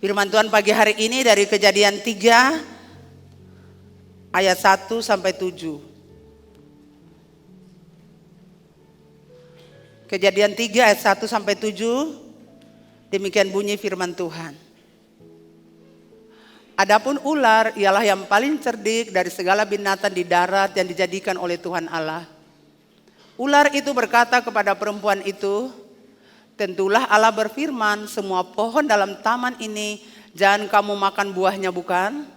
Firman Tuhan pagi hari ini dari Kejadian 3 ayat 1 sampai 7. Kejadian 3 ayat 1 sampai 7. Demikian bunyi firman Tuhan. Adapun ular ialah yang paling cerdik dari segala binatang di darat yang dijadikan oleh Tuhan Allah. Ular itu berkata kepada perempuan itu, tentulah Allah berfirman, semua pohon dalam taman ini jangan kamu makan buahnya, bukan?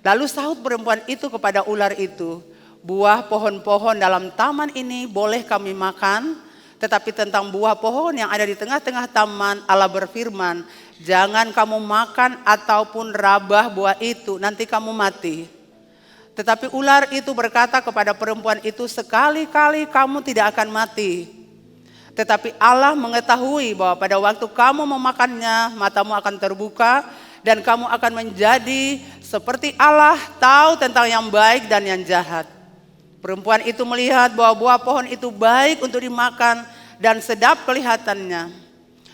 Lalu sahut perempuan itu kepada ular itu, buah pohon-pohon dalam taman ini boleh kami makan, tetapi tentang buah pohon yang ada di tengah-tengah taman Allah berfirman, jangan kamu makan ataupun rabah buah itu, nanti kamu mati. Tetapi ular itu berkata kepada perempuan itu, sekali-kali kamu tidak akan mati. Tetapi Allah mengetahui bahwa pada waktu kamu memakannya, matamu akan terbuka dan kamu akan menjadi seperti Allah, tahu tentang yang baik dan yang jahat. Perempuan itu melihat bahwa buah pohon itu baik untuk dimakan dan sedap kelihatannya.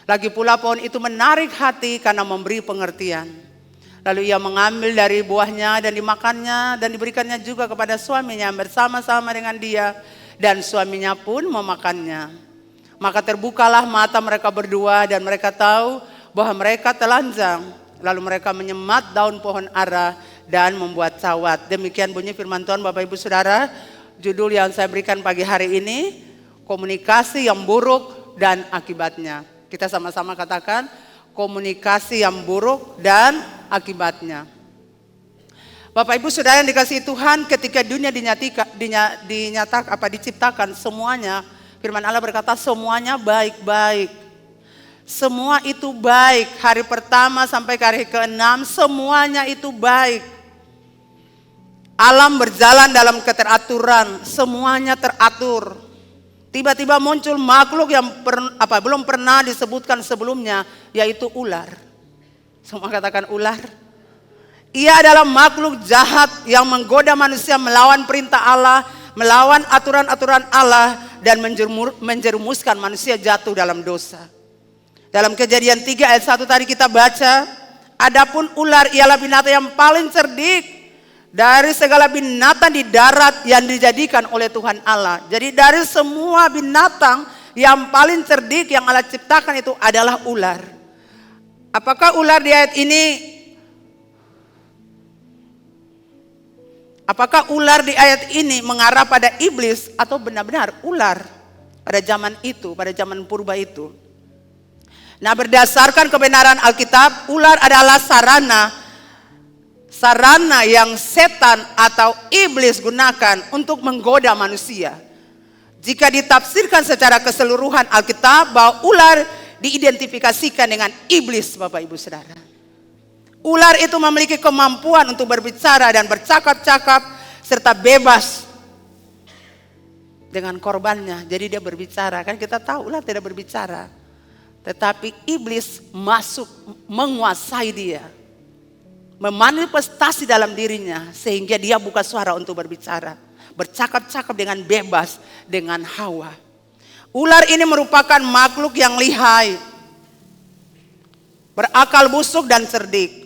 Lagi pula pohon itu menarik hati karena memberi pengertian. Lalu ia mengambil dari buahnya dan dimakannya dan diberikannya juga kepada suaminya bersama-sama dengan dia, dan suaminya pun memakannya. Maka terbukalah mata mereka berdua dan mereka tahu bahwa mereka telanjang. Lalu mereka menyemat daun pohon ara dan membuat cawat. Demikian bunyi firman Tuhan Bapak Ibu Saudara. Judul yang saya berikan pagi hari ini, komunikasi yang buruk dan akibatnya. Kita sama-sama katakan, komunikasi yang buruk dan akibatnya. Bapak Ibu Saudara yang dikasihi Tuhan, ketika dunia diciptakan semuanya, firman Allah berkata semuanya baik-baik. Semua itu baik. Hari pertama sampai hari ke-6 semuanya itu baik. Alam berjalan dalam keteraturan, semuanya teratur. Tiba-tiba muncul makhluk yang belum pernah disebutkan sebelumnya, yaitu ular. Semua katakan ular. Ia adalah makhluk jahat yang menggoda manusia melawan perintah Allah, melawan aturan-aturan Allah, dan menjerumuskan manusia jatuh dalam dosa. Dalam Kejadian 3 ayat 1 tadi kita baca, adapun ular ialah binatang yang paling cerdik dari segala binatang di darat yang dijadikan oleh Tuhan Allah. Jadi dari semua binatang yang paling cerdik yang Allah ciptakan itu adalah ular. Apakah ular di ayat ini? Apakah ular di ayat ini mengarah pada iblis atau benar-benar ular pada zaman itu, pada zaman purba itu? Nah, berdasarkan kebenaran Alkitab, ular adalah sarana yang setan atau iblis gunakan untuk menggoda manusia. Jika ditafsirkan secara keseluruhan Alkitab, bahwa ular diidentifikasikan dengan iblis, Bapak Ibu Saudara. Ular itu memiliki kemampuan untuk berbicara dan bercakap-cakap serta bebas dengan korbannya. Jadi dia berbicara, kan kita tahu ular tidak berbicara. Tetapi iblis masuk menguasai dia. Memanifestasi dalam dirinya sehingga dia buka suara untuk berbicara. Bercakap-cakap dengan bebas dengan Hawa. Ular ini merupakan makhluk yang lihai, berakal busuk dan cerdik.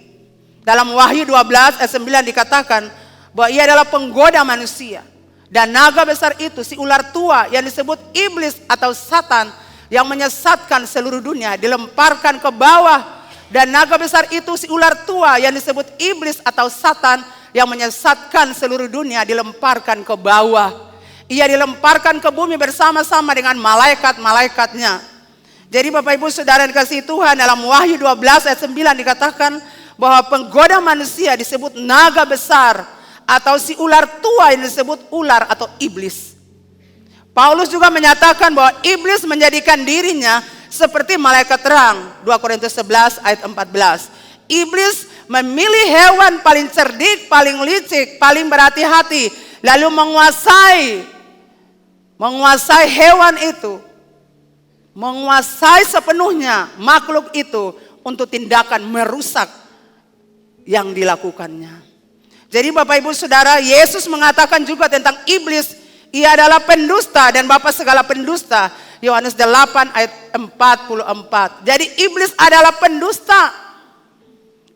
Dalam Wahyu 12 ayat 9 dikatakan bahwa ia adalah penggoda manusia. Dan naga besar itu, si ular tua yang disebut iblis atau Satan, yang menyesatkan seluruh dunia, dilemparkan ke bawah. Dan naga besar itu, si ular tua yang disebut iblis atau Satan, yang menyesatkan seluruh dunia, dilemparkan ke bawah. Ia dilemparkan ke bumi bersama-sama dengan malaikat-malaikatnya. Jadi Bapak Ibu Saudara yang dikasihi Tuhan, dalam Wahyu 12 ayat 9 dikatakan bahwa penggoda manusia disebut naga besar atau si ular tua yang disebut ular atau iblis. Paulus juga menyatakan bahwa iblis menjadikan dirinya seperti malaikat terang. 2 Korintus 11 ayat 14. Iblis memilih hewan paling cerdik, paling licik, paling berhati-hati, lalu menguasai hewan itu, menguasai sepenuhnya makhluk itu untuk tindakan merusak yang dilakukannya. Jadi Bapak Ibu Saudara, Yesus mengatakan juga tentang iblis, ia adalah pendusta dan bapa segala pendusta. Yohanes 8 ayat 44. Jadi iblis adalah pendusta.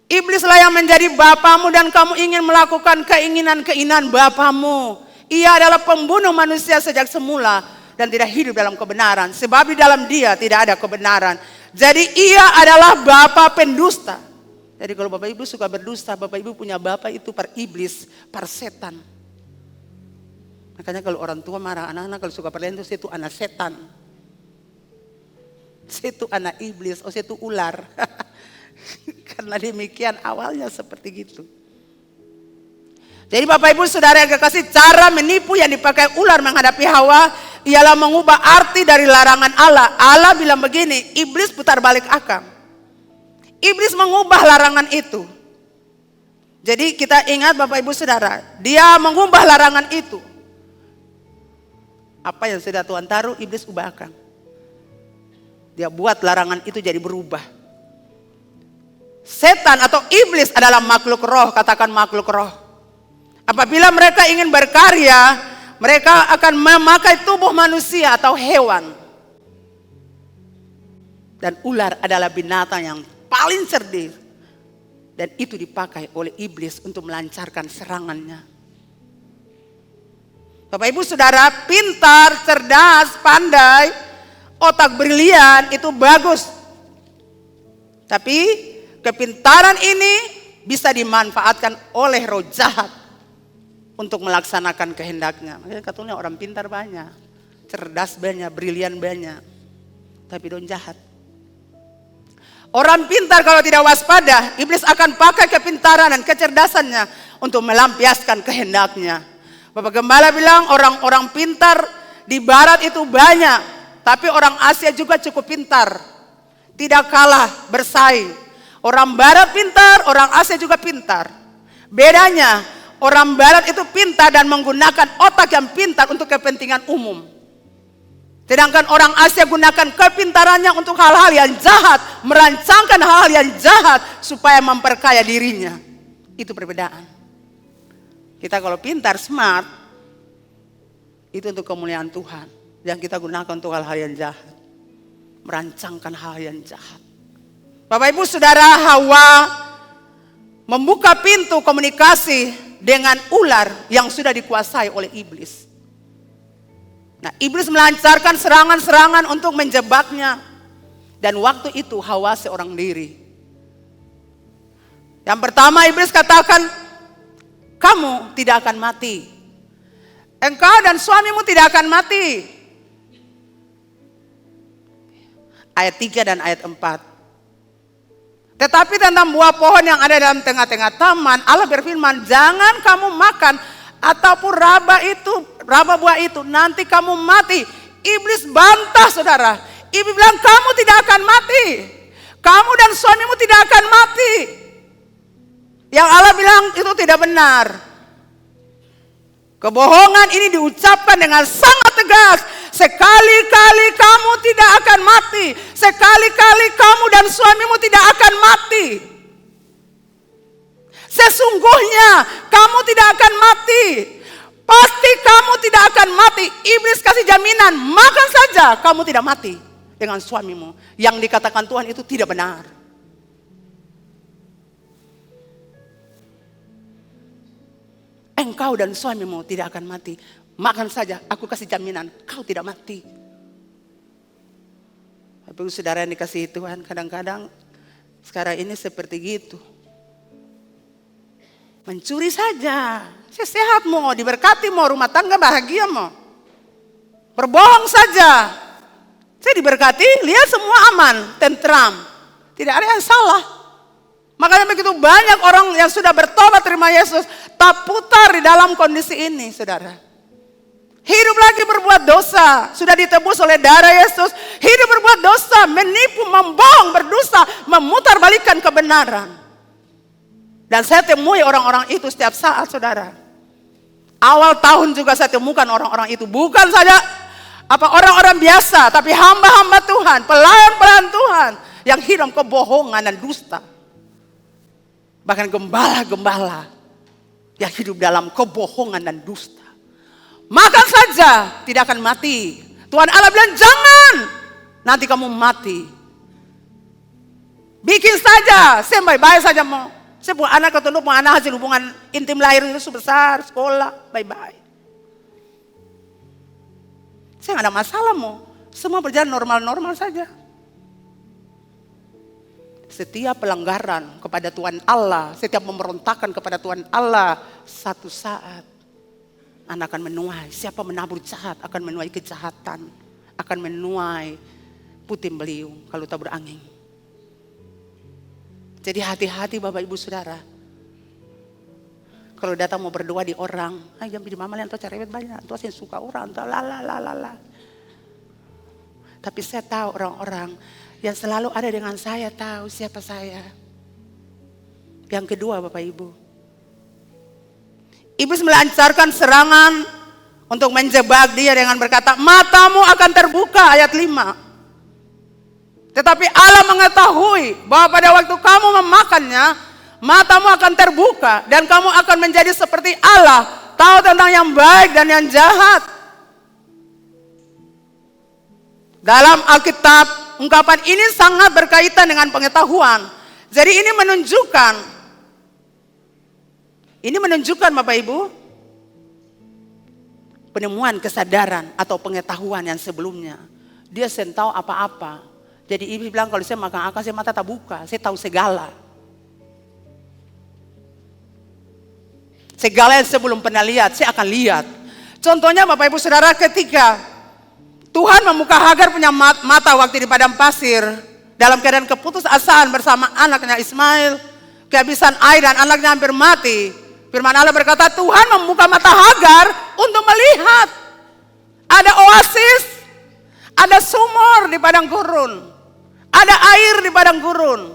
Iblislah yang menjadi bapamu dan kamu ingin melakukan keinginan-keinginan bapamu. Ia adalah pembunuh manusia sejak semula dan tidak hidup dalam kebenaran. Sebab di dalam dia tidak ada kebenaran. Jadi ia adalah bapa pendusta. Jadi kalau Bapak Ibu suka berdusta, Bapak Ibu punya bapa itu per iblis, per setan. Makanya kalau orang tua marah anak-anak kalau suka berlentu, saya itu anak setan. Saya itu anak iblis, saya itu ular. Karena demikian awalnya seperti gitu. Jadi Bapak Ibu Saudara yang kekasih, cara menipu yang dipakai ular menghadapi Hawa ialah mengubah arti dari larangan Allah. Allah bilang begini, iblis putar balik akal. Iblis mengubah larangan itu. Jadi kita ingat Bapak Ibu Saudara, dia mengubah larangan itu. Apa yang sudah Tuhan taruh, iblis ubahkan. Dia buat larangan itu jadi berubah. Setan atau iblis adalah makhluk roh, katakan makhluk roh. Apabila mereka ingin berkarya, mereka akan memakai tubuh manusia atau hewan. Dan ular adalah binatang yang paling cerdik. Dan itu dipakai oleh iblis untuk melancarkan serangannya. Bapak Ibu Saudara, pintar, cerdas, pandai, otak brilian itu bagus. Tapi kepintaran ini bisa dimanfaatkan oleh roh jahat untuk melaksanakan kehendaknya. Makanya katanya orang pintar banyak, cerdas banyak, brilian banyak, tapi don jahat. Orang pintar kalau tidak waspada, iblis akan pakai kepintaran dan kecerdasannya untuk melampiaskan kehendaknya. Bapak Gembala bilang orang-orang pintar di barat itu banyak, tapi orang Asia juga cukup pintar. Tidak kalah bersaing. Orang barat pintar, orang Asia juga pintar. Bedanya, orang barat itu pintar dan menggunakan otak yang pintar untuk kepentingan umum. Sedangkan orang Asia gunakan kepintarannya untuk hal-hal yang jahat, merancangkan hal-hal yang jahat supaya memperkaya dirinya. Itu perbedaan. Kita kalau pintar, smart, itu untuk kemuliaan Tuhan. Yang kita gunakan untuk hal-hal yang jahat. Merancangkan hal yang jahat. Bapak Ibu Saudara, Hawa membuka pintu komunikasi dengan ular yang sudah dikuasai oleh iblis. Nah, iblis melancarkan serangan-serangan untuk menjebaknya. Dan waktu itu Hawa seorang diri. Yang pertama iblis katakan, kamu tidak akan mati. Engkau dan suamimu tidak akan mati. Ayat 3 dan ayat 4. Tetapi tentang buah pohon yang ada dalam tengah-tengah taman, Allah berfirman, jangan kamu makan ataupun raba buah itu, nanti kamu mati. Iblis bantah saudara. Iblis bilang kamu tidak akan mati. Kamu dan suamimu tidak akan mati. Yang Allah bilang itu tidak benar. Kebohongan ini diucapkan dengan sangat tegas. Sekali-kali kamu tidak akan mati. Sekali-kali kamu dan suamimu tidak akan mati. Sesungguhnya kamu tidak akan mati. Pasti kamu tidak akan mati. Iblis kasih jaminan, makan saja kamu tidak mati dengan suamimu. Yang dikatakan Tuhan itu tidak benar. Engkau dan suamimu tidak akan mati. Makan saja, aku kasih jaminan, kau tidak mati. Tapi saudara yang dikasihi Tuhan, kadang-kadang sekarang ini seperti gitu. Mencuri saja, sehat mau, diberkati mau, rumah tangga bahagia mau. Berbohong saja, saya diberkati, lihat semua aman, tentram. Tidak ada yang salah. Makanya begitu banyak orang yang sudah bertobat terima Yesus, tak putar di dalam kondisi ini, saudara. Hidup lagi berbuat dosa, sudah ditebus oleh darah Yesus. Hidup berbuat dosa, menipu, membohong, berdosa, memutarbalikkan kebenaran. Dan saya temui orang-orang itu setiap saat, saudara. Awal tahun juga saya temukan orang-orang itu, bukan saja orang-orang biasa, tapi hamba-hamba Tuhan, pelayan-pelayan Tuhan yang hidup kebohongan dan dusta. Bahkan gembala-gembala yang hidup dalam kebohongan dan dusta. Makan saja, tidak akan mati. Tuhan Allah bilang jangan, nanti kamu mati. Bikin saja, saya baik-baik saja mau. Saya punya anak ketemu, punya anak hasil hubungan intim lahir itu besar, sekolah, baik-baik. Saya nggak ada masalah mau. Semua berjalan normal-normal saja. Setiap pelanggaran kepada Tuhan Allah, setiap pemberontakan kepada Tuhan Allah, satu saat Anda akan menuai. Siapa menabur jahat akan menuai kejahatan, akan menuai puting beliung kalau tabur angin. Jadi hati-hati Bapak Ibu Saudara. Kalau datang mau berdoa di orang, jam di mama lihat cerewet banyak, tuh saya suka orang, tuh la. Tapi saya tahu orang-orang yang selalu ada dengan saya tahu siapa saya. Yang kedua Bapak Ibu, iblis melancarkan serangan untuk menjebak dia dengan berkata, matamu akan terbuka, ayat 5. Tetapi Allah mengetahui bahwa pada waktu kamu memakannya, matamu akan terbuka dan kamu akan menjadi seperti Allah, tahu tentang yang baik dan yang jahat. Dalam Alkitab, ungkapan ini sangat berkaitan dengan pengetahuan. Jadi ini menunjukkan Bapak Ibu, penemuan kesadaran atau pengetahuan yang sebelumnya. Dia tahu apa-apa. Jadi iblis bilang kalau saya makan akal, saya mata tak buka, saya tahu segala. Segala yang saya belum pernah lihat, saya akan lihat. Contohnya Bapak Ibu Saudara, ketika Tuhan membuka Hagar punya mata waktu di padang pasir, dalam keadaan keputusasaan bersama anaknya Ismail, kehabisan air dan anaknya hampir mati. Firman Allah berkata, Tuhan membuka mata Hagar untuk melihat. Ada oasis, ada sumur di padang gurun. Ada air di padang gurun.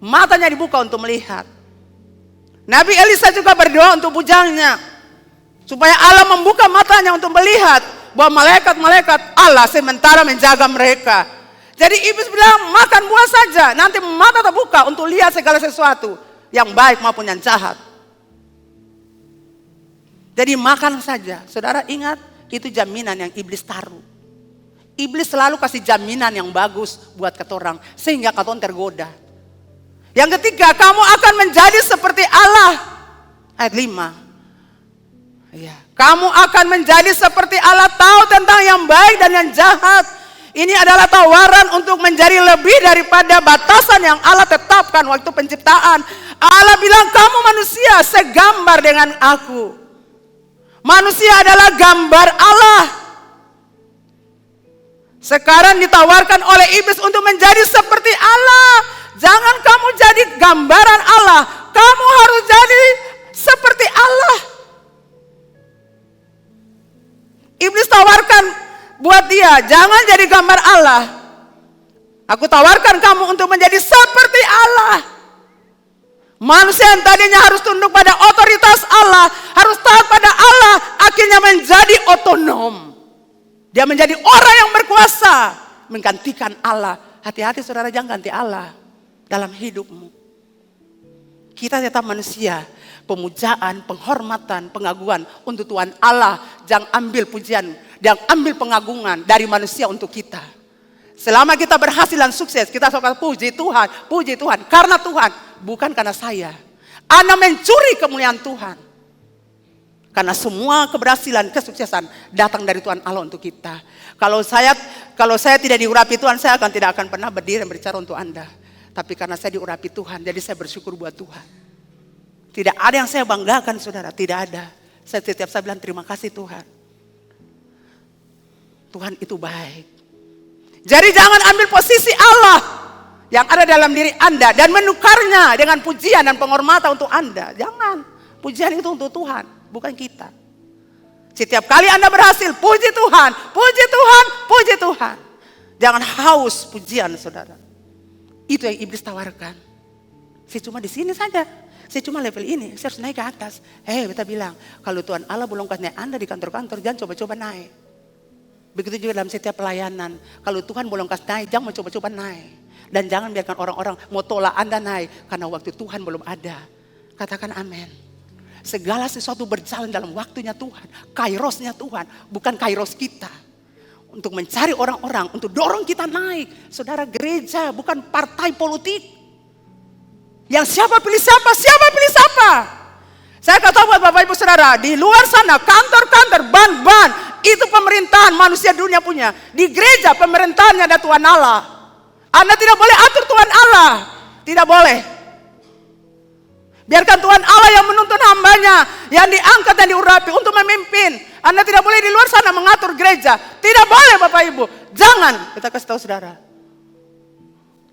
Matanya dibuka untuk melihat. Nabi Elisa juga berdoa untuk bujangnya, supaya Allah membuka matanya untuk melihat bahwa malaikat-malaikat Allah sementara menjaga mereka. Jadi iblis bilang, makan buah saja, nanti mata terbuka untuk lihat segala sesuatu, yang baik maupun yang jahat. Jadi makan saja. Saudara ingat, itu jaminan yang iblis taruh. Iblis selalu kasih jaminan yang bagus buat ketorang, sehingga ketorang tergoda. Yang ketiga, kamu akan menjadi seperti Allah. Ayat 5. Ya, kamu akan menjadi seperti Allah, tahu tentang yang baik dan yang jahat. Ini adalah tawaran untuk menjadi lebih daripada batasan yang Allah tetapkan waktu penciptaan. Allah bilang, kamu manusia segambar dengan aku. Manusia adalah gambar Allah. Sekarang ditawarkan oleh iblis untuk menjadi seperti Allah. Jangan kamu jadi gambaran Allah. Kamu harus jadi seperti Allah. Iblis tawarkan buat dia, jangan jadi gambar Allah. Aku tawarkan kamu untuk menjadi seperti Allah. Manusia yang tadinya harus tunduk pada otoritas Allah, harus taat pada Allah, akhirnya menjadi otonom. Dia menjadi orang yang berkuasa, menggantikan Allah. Hati-hati saudara, jangan ganti Allah dalam hidupmu. Kita tetap manusia. Pemujaan, penghormatan, pengagungan untuk Tuhan Allah. Jangan ambil pujian, jangan ambil pengagungan dari manusia untuk kita. Selama kita berhasil dan sukses, kita suka puji Tuhan. Karena Tuhan, bukan karena saya. Anda mencuri kemuliaan Tuhan. Karena semua keberhasilan, kesuksesan datang dari Tuhan Allah untuk kita. Kalau saya tidak diurapi Tuhan, saya tidak akan pernah berdiri dan berbicara untuk Anda. Tapi karena saya diurapi Tuhan, jadi saya bersyukur buat Tuhan. Tidak ada yang saya banggakan saudara, tidak ada. Saya bilang terima kasih Tuhan. Tuhan itu baik. Jadi jangan ambil posisi Allah yang ada dalam diri Anda dan menukarnya dengan pujian dan penghormatan untuk Anda. Jangan. Pujian itu untuk Tuhan, bukan kita. Setiap kali Anda berhasil, puji Tuhan, puji Tuhan, puji Tuhan. Jangan haus pujian saudara. Itu yang iblis tawarkan. Saya cuma di sini saja. Saya cuma level ini, saya harus naik ke atas. Beta bilang, kalau Tuhan Allah belum kasih Anda di kantor-kantor, jangan coba-coba naik. Begitu juga dalam setiap pelayanan. Kalau Tuhan belum kasih naik, jangan coba-coba naik. Dan jangan biarkan orang-orang mau tolak Anda naik, karena waktu Tuhan belum ada. Katakan amin. Segala sesuatu berjalan dalam waktunya Tuhan. Kairosnya Tuhan, bukan kairos kita. Untuk mencari orang-orang, untuk dorong kita naik. Saudara, gereja bukan partai politik. Yang siapa pilih siapa, siapa pilih siapa. Saya kata buat Bapak Ibu Saudara, di luar sana kantor-kantor, ban-ban, itu pemerintahan manusia dunia punya. Di gereja pemerintahannya ada Tuhan Allah. Anda tidak boleh atur Tuhan Allah. Tidak boleh. Biarkan Tuhan Allah yang menuntun hambanya, yang diangkat dan diurapi untuk memimpin. Anda tidak boleh di luar sana mengatur gereja. Tidak boleh Bapak Ibu. Jangan, kita kasih tahu saudara.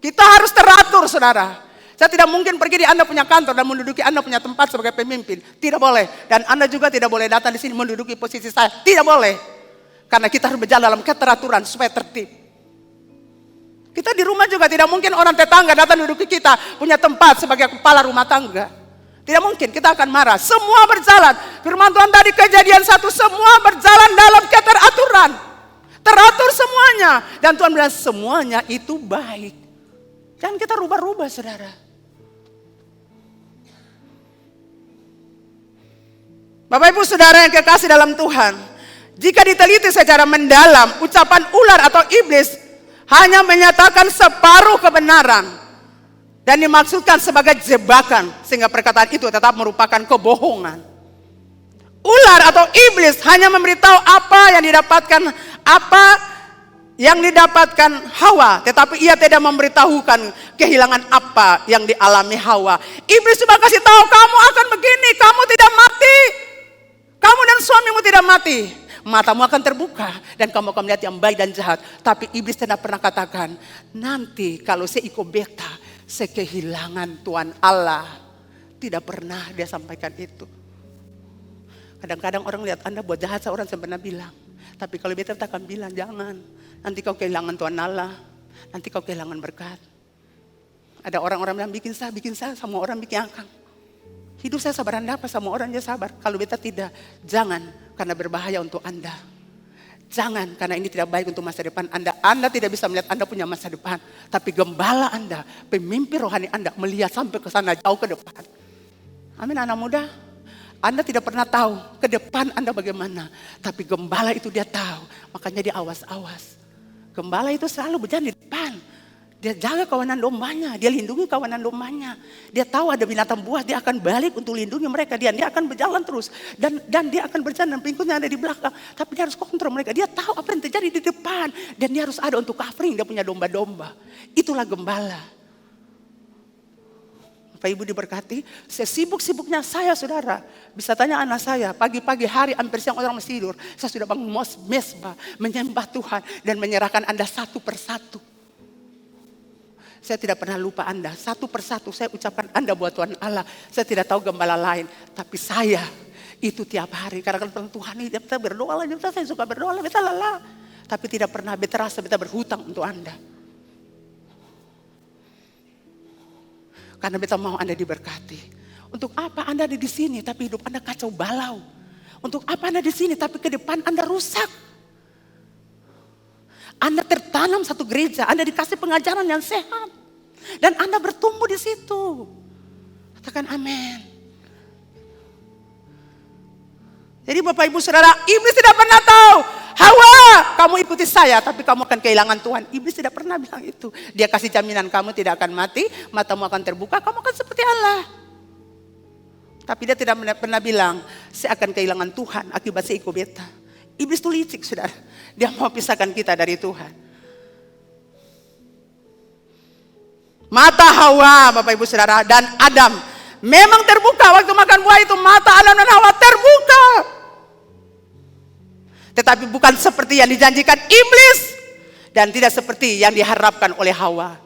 Kita harus teratur saudara. Saya tidak mungkin pergi di Anda punya kantor dan menduduki Anda punya tempat sebagai pemimpin. Tidak boleh. Dan Anda juga tidak boleh datang di sini menduduki posisi saya. Tidak boleh. Karena kita harus berjalan dalam keteraturan supaya tertib. Kita di rumah juga tidak mungkin orang tetangga datang menduduki kita punya tempat sebagai kepala rumah tangga. Tidak mungkin, kita akan marah. Semua berjalan. Firman Tuhan tadi Kejadian 1, semua berjalan dalam keteraturan. Teratur semuanya. Dan Tuhan bilang semuanya itu baik. Jangan kita rubah-rubah saudara. Bapak Ibu Saudara yang kekasih dalam Tuhan. Jika diteliti secara mendalam, ucapan ular atau iblis hanya menyatakan separuh kebenaran. Dan dimaksudkan sebagai jebakan. Sehingga perkataan itu tetap merupakan kebohongan. Ular atau iblis hanya memberitahu apa yang didapatkan Hawa. Tetapi ia tidak memberitahukan kehilangan apa yang dialami Hawa. Iblis cuma kasih tahu kamu akan begini. Kamu tidak mati. Kamu dan suamimu tidak mati. Matamu akan terbuka dan kamu akan melihat yang baik dan jahat. Tapi iblis tidak pernah katakan, nanti kalau saya ikut beta, saya kehilangan Tuhan Allah. Tidak pernah dia sampaikan itu. Kadang-kadang orang lihat Anda buat jahat, seorang saya pernah bilang. Tapi kalau beta akan bilang, jangan. Nanti kau kehilangan Tuhan Allah. Nanti kau kehilangan berkat. Ada orang-orang yang bikin saya, sama orang bikin akang. Hidup saya sabar Anda apa sama orang dia sabar. Kalau beta tidak, jangan karena berbahaya untuk Anda. Jangan karena ini tidak baik untuk masa depan Anda. Anda tidak bisa melihat Anda punya masa depan. Tapi gembala Anda, pemimpin rohani Anda melihat sampai ke sana jauh ke depan. Amin anak muda. Anda tidak pernah tahu ke depan Anda bagaimana. Tapi gembala itu dia tahu. Makanya dia awas-awas. Gembala itu selalu berjalan di depan. Dia jaga kawanan dombanya, dia lindungi kawanan dombanya. Dia tahu ada binatang buas, dia akan balik untuk lindungi mereka. Dia akan berjalan terus dan dia akan berjalan dan pengikutnya ada di belakang. Tapi dia harus kontrol mereka. Dia tahu apa yang terjadi di depan dan dia harus ada untuk covering. Dia punya domba-domba. Itulah gembala. Bapak Ibu diberkati, sesibuk-sibuknya saya saudara. Bisa tanya anak saya, pagi-pagi hari hampir siang orang masih tidur. Saya sudah bangun mesbah, menyembah Tuhan dan menyerahkan Anda satu persatu. Saya tidak pernah lupa Anda. Satu persatu saya ucapkan Anda buat Tuhan Allah. Saya tidak tahu gembala lain. Tapi saya itu tiap hari. Karena Tuhan ini kita berdoa lah. Saya suka berdoa lah. Beta lelah. Tapi tidak pernah beta rasa beta berhutang untuk Anda. Karena beta mau Anda diberkati. Untuk apa Anda ada di sini tapi hidup Anda kacau balau. Untuk apa Anda di sini tapi ke depan Anda rusak. Anda tertanam satu gereja, Anda dikasih pengajaran yang sehat. Dan Anda bertumbuh di situ. Katakan amin. Jadi Bapak Ibu Saudara, iblis tidak pernah tahu. Hawa, kamu ikuti saya tapi kamu akan kehilangan Tuhan. Iblis tidak pernah bilang itu. Dia kasih jaminan kamu tidak akan mati, matamu akan terbuka, kamu akan seperti Allah. Tapi dia tidak pernah bilang, saya akan kehilangan Tuhan akibat saya ikut beta. Iblis itu licik saudara. Dia mau pisahkan kita dari Tuhan. Mata Hawa Bapak Ibu Saudara dan Adam memang terbuka waktu makan buah itu. Mata Adam dan Hawa terbuka. Tetapi bukan seperti yang dijanjikan iblis. Dan tidak seperti yang diharapkan oleh Hawa.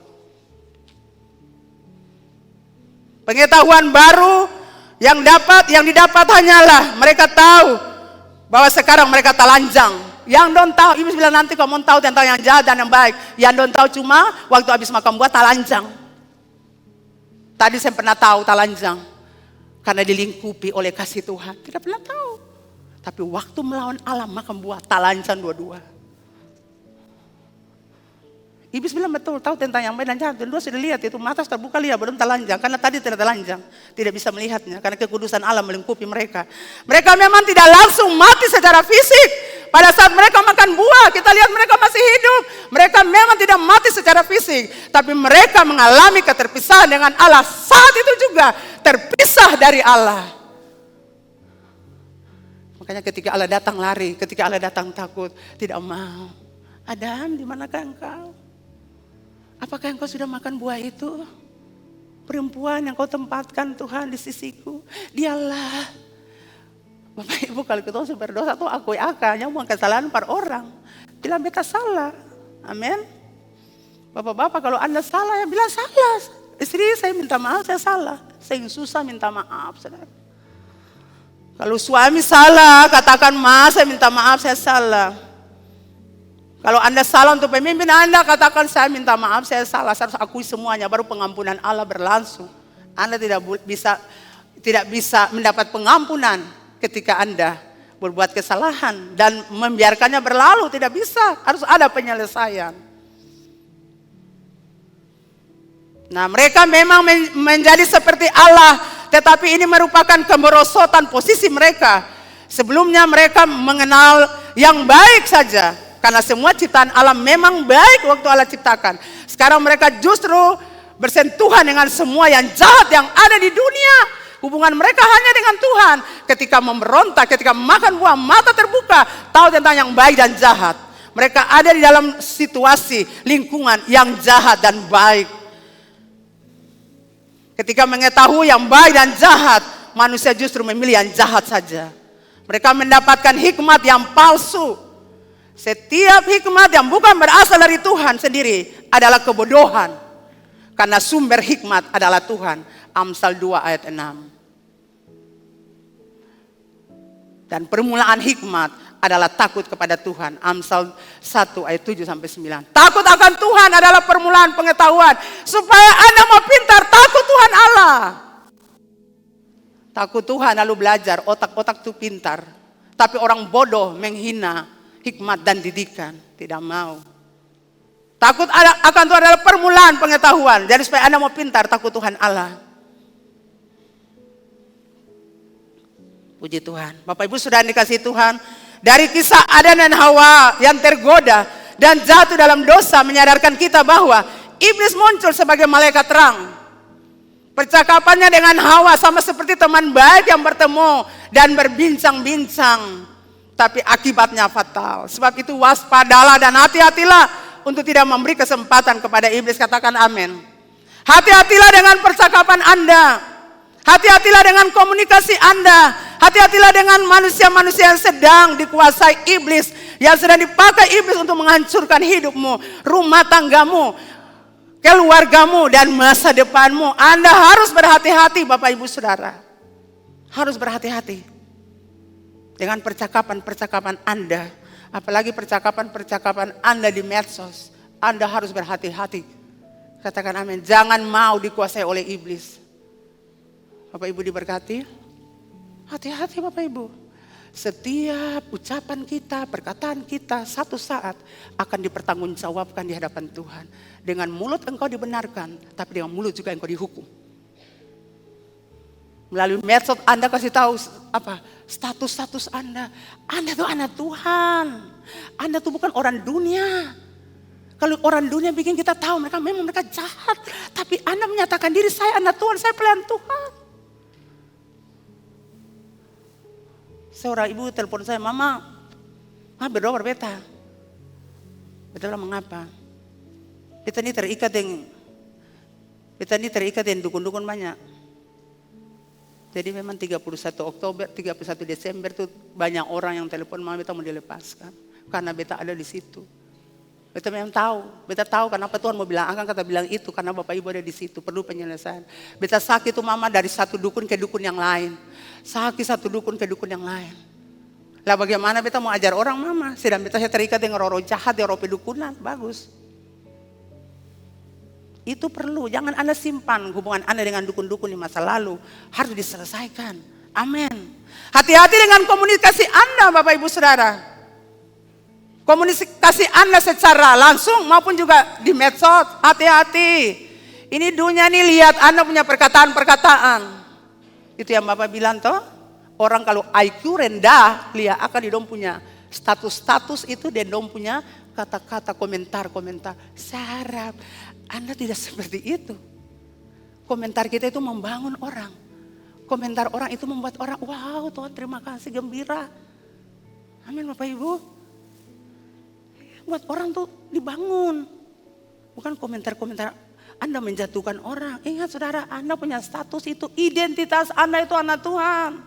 Pengetahuan baru yang didapat hanyalah mereka tahu bahwa sekarang mereka telanjang. Yang don't tahu, iblis bilang nanti kamu tahu tentang yang jahat dan yang baik. Yang don't tahu cuma waktu habis makan buah telanjang. Tadi saya pernah tahu telanjang. Karena dilingkupi oleh kasih Tuhan. Tidak pernah tahu. Tapi waktu melawan alam makan buah telanjang dua-dua. Iblis bilang betul tahu tentang yang baik dan jahat. Dan dua sudah lihat itu mata terbuka lihat belum telanjang. Karena tadi tidak telanjang. Tidak bisa melihatnya. Karena kekudusan alam melingkupi mereka. Mereka memang tidak langsung mati secara fisik. pada saat mereka makan buah, kita lihat mereka masih hidup. Mereka memang tidak mati secara fisik, tapi mereka mengalami keterpisahan dengan Allah. Saat itu juga terpisah dari Allah. Makanya ketika Allah datang lari, ketika Allah datang takut, tidak mau. Adam, di manakah engkau? Apakah engkau sudah makan buah itu? Perempuan yang kau tempatkan Tuhan di sisiku, dialah. Bapak Ibu, kalau kita berdosa tuh akui akanya mau kesalahan per orang. Bilang beta salah. Amin. Bapak-bapak kalau Anda salah ya bilang salah. Istri saya minta maaf, saya salah. Saya susah minta maaf, saudara. Kalau suami salah, katakan mas saya minta maaf, saya salah. Kalau Anda salah untuk pemimpin Anda, katakan saya minta maaf, saya salah. Saya harus akui semuanya, baru pengampunan Allah berlangsung. Anda tidak bisa mendapat pengampunan ketika Anda berbuat kesalahan dan membiarkannya berlalu, tidak bisa. Harus ada penyelesaian. Nah, mereka memang menjadi seperti Allah, tetapi ini merupakan kemerosotan posisi mereka. Sebelumnya mereka mengenal yang baik saja, karena semua ciptaan Allah memang baik waktu Allah ciptakan. Sekarang mereka justru bersentuhan dengan semua yang jahat yang ada di dunia. Hubungan mereka hanya dengan Tuhan. Ketika memberontak, ketika makan buah, mata terbuka, tahu tentang yang baik dan jahat. Mereka ada di dalam situasi, lingkungan yang jahat dan baik. Ketika mengetahui yang baik dan jahat, manusia justru memilih yang jahat saja. Mereka mendapatkan hikmat yang palsu. Setiap hikmat yang bukan berasal dari Tuhan sendiri adalah kebodohan. Karena sumber hikmat adalah Tuhan. Amsal 2 ayat 6. Dan permulaan hikmat adalah takut kepada Tuhan. Amsal 1 ayat 7 sampai 9. Takut akan Tuhan adalah permulaan pengetahuan. Supaya Anda mau pintar, takut Tuhan Allah. Takut Tuhan lalu belajar, otak-otak itu pintar. Tapi orang bodoh menghina hikmat dan didikan. Tidak mau. Takut akan Tuhan adalah permulaan pengetahuan. Jadi supaya Anda mau pintar, takut Tuhan Allah. Puji Tuhan. Bapak Ibu sudah dikasih Tuhan. Dari kisah Adam dan Hawa yang tergoda dan jatuh dalam dosa menyadarkan kita bahwa iblis muncul sebagai malaikat terang. Percakapannya dengan Hawa sama seperti teman baik yang bertemu dan berbincang-bincang. Tapi akibatnya fatal. Sebab itu waspadalah dan hati-hatilah untuk tidak memberi kesempatan kepada iblis. Katakan amin. Hati-hatilah dengan percakapan Anda. Hati-hatilah dengan komunikasi Anda. Hati-hatilah dengan manusia-manusia yang sedang dikuasai iblis. Yang sedang dipakai iblis untuk menghancurkan hidupmu, rumah tanggamu, keluargamu, dan masa depanmu. Anda harus berhati-hati Bapak Ibu Saudara. Harus berhati-hati dengan percakapan-percakapan Anda. Apalagi percakapan-percakapan Anda di medsos. Anda harus berhati-hati. Katakan amin. Jangan mau dikuasai oleh iblis. Bapak Ibu diberkati. Hati-hati Bapak Ibu. Setiap ucapan kita, perkataan kita satu saat akan dipertanggungjawabkan di hadapan Tuhan. Dengan mulut engkau dibenarkan, tapi dengan mulut juga engkau dihukum. Melalui medsos Anda kasih tahu apa? Status-status Anda. Anda tuh anak Tuhan. Anda tuh bukan orang dunia. Kalau orang dunia bikin kita tahu memang mereka jahat. Tapi Anda menyatakan diri saya anak Tuhan, saya pelayan Tuhan. Seorang ibu telepon saya, mama berdoa berbeta. Beta bilang mengapa? Beta ini terikat dengan dukun-dukun banyak. Jadi memang 31 Oktober, 31 Desember itu banyak orang yang telepon mama beta mau dilepaskan. Karena beta ada di situ. Beta memang tahu. Beta tahu kenapa Tuhan mau bilang akan kata bilang itu. Karena Bapak Ibu ada di situ. Perlu penyelesaian. Beta sakit itu mama dari satu dukun ke dukun yang lain. Sakit satu dukun ke dukun yang lain. Lah bagaimana beta mau ajar orang mama. Sedang beta saya terikat dengan roh jahat, dengan roh pedukunan. Bagus. Itu perlu. Jangan Anda simpan hubungan Anda dengan dukun-dukun di masa lalu. Harus diselesaikan. Amin. Hati-hati dengan komunikasi Anda Bapak Ibu Saudara. Komunikasi Anda secara langsung maupun juga di medsos. Hati-hati. Ini dunia nih lihat Anda punya perkataan-perkataan. Itu yang Bapak bilang toh. Orang kalau IQ rendah lihat akan di dong punya Status-status itu dia dong punya kata-kata, komentar-komentar. Saya harap Anda tidak seperti itu. Komentar kita itu membangun orang. Komentar orang itu membuat orang, wow Tuhan terima kasih, gembira. Amin Bapak Ibu. Buat orang tuh dibangun. Bukan komentar-komentar Anda menjatuhkan orang. Ingat saudara, Anda punya status itu. Identitas Anda itu anak Tuhan.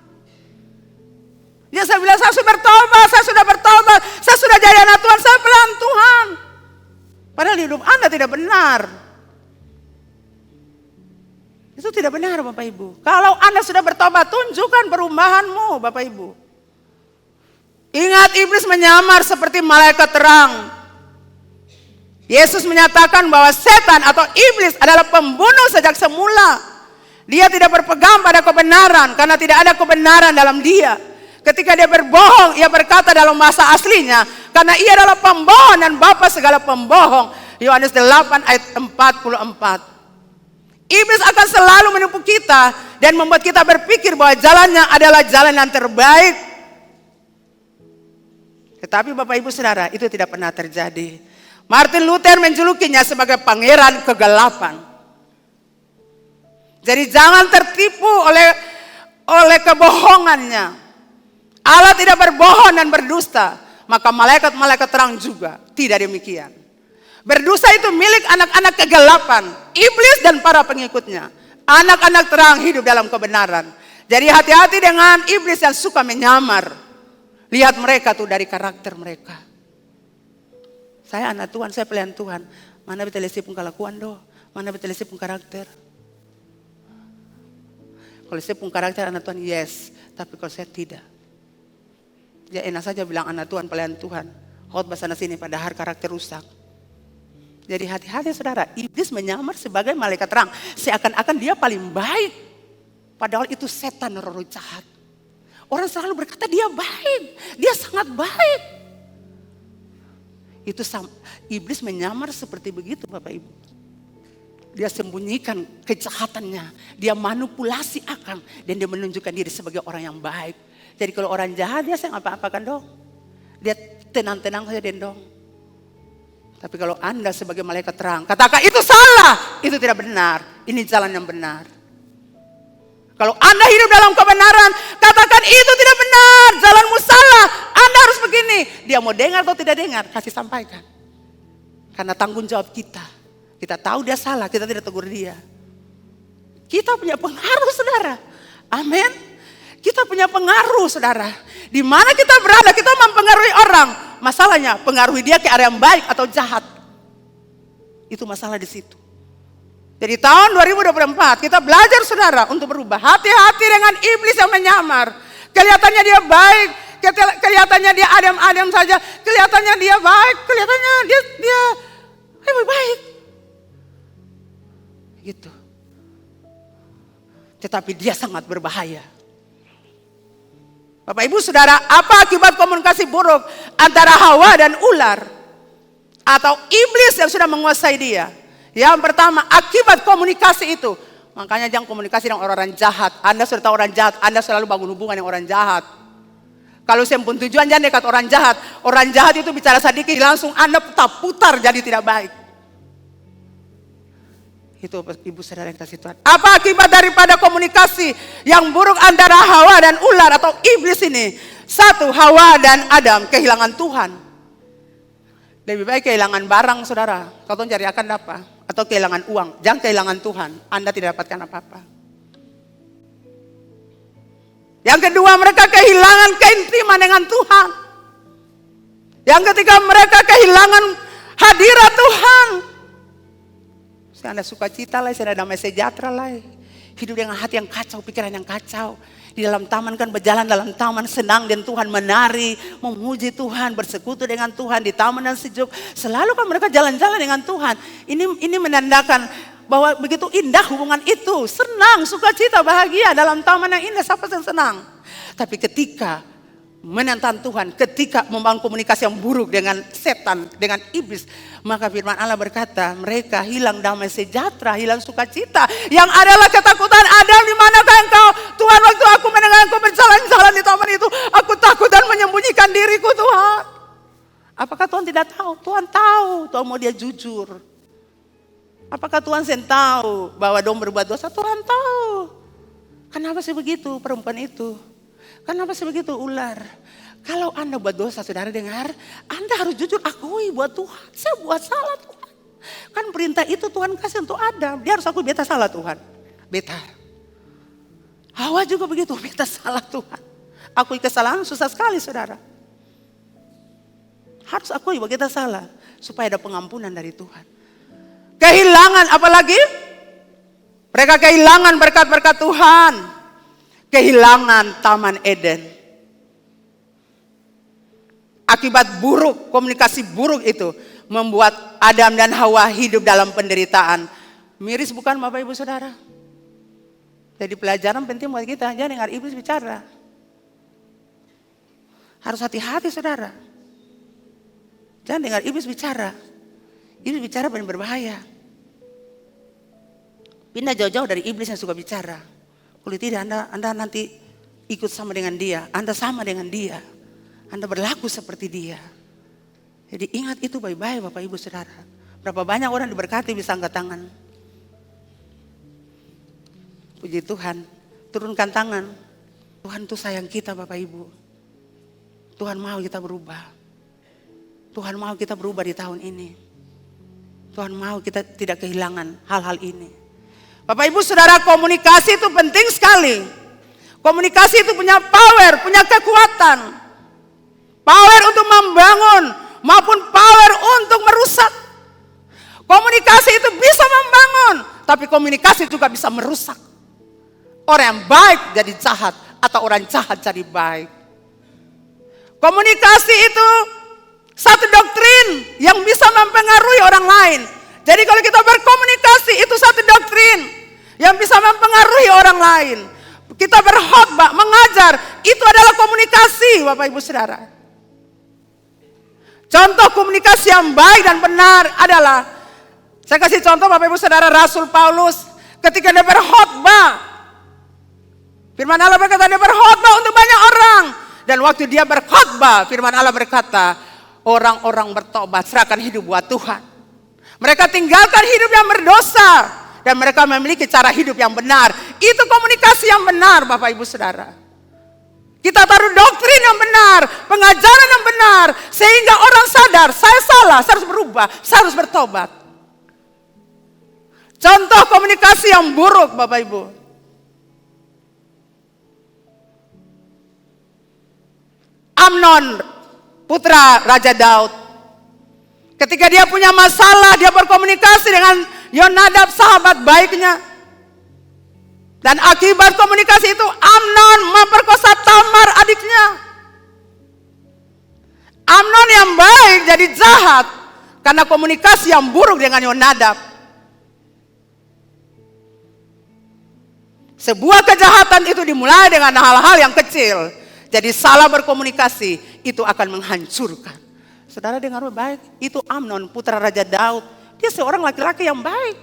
Dia saya bilang, saya sudah bertobat, saya sudah jadi anak Tuhan, saya pelayan Tuhan. Padahal hidup Anda tidak benar. Itu tidak benar Bapak Ibu. Kalau Anda sudah bertobat, tunjukkan perubahanmu Bapak Ibu. Ingat, iblis menyamar seperti malaikat terang. Yesus menyatakan bahwa setan atau iblis adalah pembunuh sejak semula. Dia tidak berpegang pada kebenaran karena tidak ada kebenaran dalam dia. Ketika dia berbohong, ia berkata dalam bahasa aslinya, karena ia adalah pembohong dan bapa segala pembohong. Yohanes 8 ayat 44. Iblis akan selalu menipu kita dan membuat kita berpikir bahwa jalannya adalah jalan yang terbaik. Tetapi Bapak Ibu Saudara, itu tidak pernah terjadi. Martin Luther menjulukinya sebagai pangeran kegelapan. Jadi jangan tertipu oleh kebohongannya. Allah tidak berbohong dan berdusta, maka malaikat-malaikat terang juga tidak demikian. Berdusta itu milik anak-anak kegelapan, iblis dan para pengikutnya. Anak-anak terang hidup dalam kebenaran. Jadi hati-hati dengan iblis yang suka menyamar. Lihat mereka tuh dari karakter mereka. Saya anak Tuhan, saya pelayan Tuhan. Mana betul pun kelakuan doh, mana betul pun karakter. Kalau saya pun karakter anak Tuhan, yes. Tapi kalau saya tidak. Ya enak saja bilang anak Tuhan, pelayan Tuhan. Khotbah sana sini padahal karakter rusak. Jadi hati-hati saudara, iblis menyamar sebagai malaikat terang. Seakan-akan dia paling baik. Padahal itu setan, roh jahat. Orang selalu berkata dia baik, dia sangat baik. Itu iblis menyamar seperti begitu Bapak Ibu. Dia sembunyikan kejahatannya, dia manipulasi akal dan dia menunjukkan diri sebagai orang yang baik. Jadi kalau orang jahat dia saya ngapa-apakan dong. Dia tenang-tenang saja dong. Tapi kalau Anda sebagai malaikat terang, katakan itu salah, itu tidak benar. Ini jalan yang benar. Kalau Anda hidup dalam kebenaran, katakan itu tidak benar, jalanmu salah, Anda harus begini. Dia mau dengar atau tidak dengar, kasih sampaikan. Karena tanggung jawab kita. Kita tahu dia salah, kita tidak tegur dia. Kita punya pengaruh saudara. Amin. Kita punya pengaruh saudara. Di mana kita berada, kita mempengaruhi orang. Masalahnya pengaruhi dia ke arah yang baik atau jahat. Itu masalah di situ. Jadi tahun 2024 kita belajar saudara untuk berubah. Hati-hati dengan iblis yang menyamar. Kelihatannya dia baik, kelihatannya dia adem-adem saja, kelihatannya dia baik, kelihatannya dia baik. Gitu. Tetapi dia sangat berbahaya. Bapak Ibu Saudara, apa akibat komunikasi buruk antara Hawa dan ular? Atau iblis yang sudah menguasai dia? Yang pertama, akibat komunikasi itu. Makanya jangan komunikasi dengan orang-orang jahat. Anda sudah tahu orang jahat, Anda selalu bangun hubungan dengan orang jahat. Kalau sempun tujuan jangan dekat orang jahat. Orang jahat itu bicara sedikit langsung Anda putar jadi tidak baik. Itu Ibu Saudara yang kasih Tuhan. Apa akibat daripada komunikasi yang buruk antara Hawa dan ular atau iblis ini? Satu, Hawa dan Adam kehilangan Tuhan. Lebih baik kehilangan barang saudara. Kau cari akan apa? Atau kehilangan uang. Jangan kehilangan Tuhan. Anda tidak dapatkan apa-apa. Yang kedua, mereka kehilangan keintiman dengan Tuhan. Yang ketiga, mereka kehilangan hadirat Tuhan. Saya ada sukacita lah, saya ada damai sejahtera lah. Hidup dengan hati yang kacau, pikiran yang kacau. Di dalam taman kan berjalan dalam taman senang dan Tuhan menari, memuji Tuhan, bersekutu dengan Tuhan di taman dan sejuk. Selalu kan mereka jalan-jalan dengan Tuhan. Ini menandakan bahwa begitu indah hubungan itu, senang, sukacita, bahagia dalam taman yang indah, siapa yang senang. Tapi ketika menentang Tuhan, ketika membangun komunikasi yang buruk dengan setan, dengan iblis, maka firman Allah berkata, mereka hilang damai sejahtera, hilang sukacita. Yang adalah ketakutan, Adam di manakah engkau? Tuhan Tuhan, waktu aku mendengar Engkau berjalan-jalan di taman itu, aku takut dan menyembunyikan diriku Tuhan. Apakah Tuhan tidak tahu? Tuhan tahu, Tuhan mau dia jujur. Apakah Tuhan tahu bahwa dong berbuat dosa? Tuhan tahu. Kenapa sih begitu perempuan itu? Kenapa sih begitu ular? Kalau Anda buat dosa, saudara dengar, Anda harus jujur akui buat Tuhan. Saya buat salah Tuhan. Kan perintah itu Tuhan kasih untuk Adam. Dia harus akui beta salah Tuhan. Beta. Hawa juga begitu, beta salah Tuhan. Akui kesalahan susah sekali saudara. Harus akui bahwa kita salah. Supaya ada pengampunan dari Tuhan. Kehilangan apalagi? Mereka kehilangan berkat-berkat Tuhan. Kehilangan Taman Eden. Akibat buruk, komunikasi buruk itu membuat Adam dan Hawa hidup dalam penderitaan. Miris bukan Bapak Ibu Saudara? Jadi pelajaran penting buat kita, jangan dengar iblis bicara. Harus hati-hati saudara. Jangan dengar iblis bicara. Iblis bicara paling berbahaya. Pindah jauh-jauh dari iblis yang suka bicara. Kalau tidak Anda nanti ikut sama dengan dia. Anda sama dengan dia. Anda berlaku seperti dia. Jadi ingat itu baik-baik Bapak Ibu Saudara. Berapa banyak orang diberkati bisa angkat tangan. Puji Tuhan. Turunkan tangan. Tuhan tuh sayang kita Bapak Ibu. Tuhan mau kita berubah. Tuhan mau kita berubah di tahun ini. Tuhan mau kita tidak kehilangan hal-hal ini. Bapak Ibu Saudara, komunikasi itu penting sekali. Komunikasi itu punya power, punya kekuatan. Power untuk membangun maupun power untuk merusak. Komunikasi itu bisa membangun, tapi komunikasi juga bisa merusak. Orang yang baik jadi jahat atau orang jahat jadi baik. Komunikasi itu satu doktrin yang bisa mempengaruhi orang lain. Jadi kalau kita berkomunikasi itu satu doktrin yang bisa mempengaruhi orang lain. Kita berkhotbah, mengajar, itu adalah komunikasi Bapak Ibu Saudara. Contoh komunikasi yang baik dan benar adalah, saya kasih contoh Bapak Ibu Saudara, Rasul Paulus ketika dia berkhotbah. Firman Allah berkata dia berkhotbah untuk banyak orang. Dan waktu dia berkhotbah, firman Allah berkata, orang-orang bertobat, serahkan hidup buat Tuhan. Mereka tinggalkan hidup yang berdosa. Dan mereka memiliki cara hidup yang benar. Itu komunikasi yang benar Bapak Ibu Saudara. Kita taruh doktrin yang benar, pengajaran yang benar. Sehingga orang sadar, saya salah, saya harus berubah, saya harus bertobat. Contoh komunikasi yang buruk Bapak Ibu. Amnon, putra Raja Daud. Ketika dia punya masalah, dia berkomunikasi dengan Yonadab, sahabat baiknya. Dan akibat komunikasi itu Amnon memperkosa Tamar adiknya. Amnon yang baik jadi jahat karena komunikasi yang buruk dengan Yonadab. Sebuah kejahatan itu dimulai dengan hal-hal yang kecil. Jadi salah berkomunikasi itu akan menghancurkan. Saudara dengar baik, itu Amnon putra Raja Daud. Dia seorang laki-laki yang baik.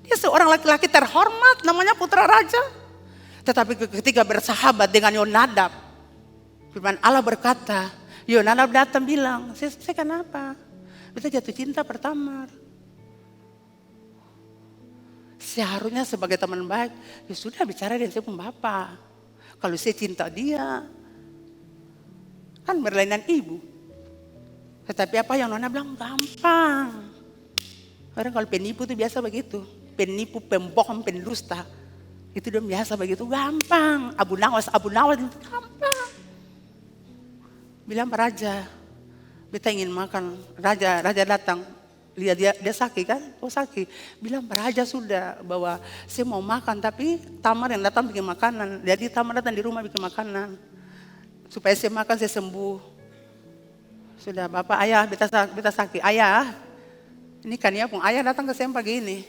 Dia seorang laki-laki terhormat, namanya putra raja. Tetapi ketika bersahabat dengan Yonadab, firman Allah berkata, Yonadab datang bilang, saya kenapa? Kita jatuh cinta pertama. Seharusnya sebagai teman baik, ya sudah bicara dengan saya pun bapak. Kalau saya cinta dia, kan berlainan ibu. Tetapi apa yang Nona bilang gampang. Orang kalau penipu itu biasa begitu. Penipu, pembohong, pendusta. Itu dia biasa begitu, gampang. Abu Nawas itu gampang. Bilang Pak Raja, beta ingin makan. Raja datang, lihat dia sakit kan? Oh sakit. Bilang Pak Raja sudah bahwa saya mau makan, tapi Tamar yang datang bikin makanan. Jadi Tamar datang di rumah bikin makanan. Supaya saya makan, saya sembuh. Sudah Bapak, ayah, beta sakit. Ayah, ini kan ya pun ayah datang ke saya pagi ini.